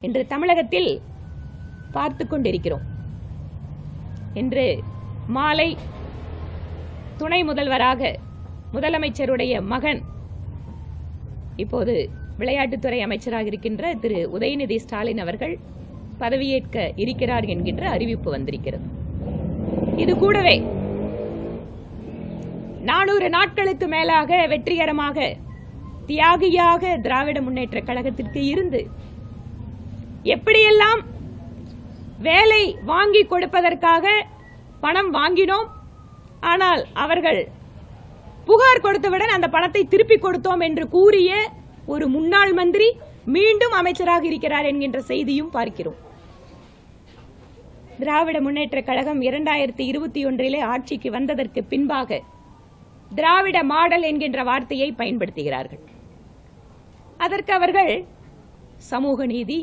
இன்று தமிழகத்தில் பார்த்து கொண்டிருக்கிறோம். இன்று மாலை துணை முதல்வராக முதலமைச்சருடைய மகன், இப்போது விளையாட்டுத்துறை அமைச்சராக இருக்கின்ற திரு உதயநிதி ஸ்டாலின் அவர்கள் பதவியேற்க இருக்கிறார் என்கின்ற அறிவிப்பு வந்திருக்கிறது. இது கூடவே 400 நாட்களுக்கு மேலாக வெற்றிகரமாக தியாகியாக திராவிட முன்னேற்ற கழகத்திற்கு இருந்து எப்படியெல்லாம் வேலை வாங்கி கொடுப்பதற்காக பணம் வாங்கினோம், ஆனால் அவர்கள் புகார் கொடுத்தவுடன் அந்த பணத்தை திருப்பி கொடுத்தோம் என்று கூறிய ஒரு முன்னாள் மந்திரி மீண்டும் அமைச்சராக இருக்கிறார் என்கின்ற செய்தியும் பார்க்கிறோம். திராவிட முன்னேற்ற கழகம் 2021 ஆட்சிக்கு வந்ததற்கு பின்பாக திராவிட மாடல் என்கின்ற வார்த்தையை பயன்படுத்துகிறார்கள். அதற்கு அவர்கள் சமூக நீதி,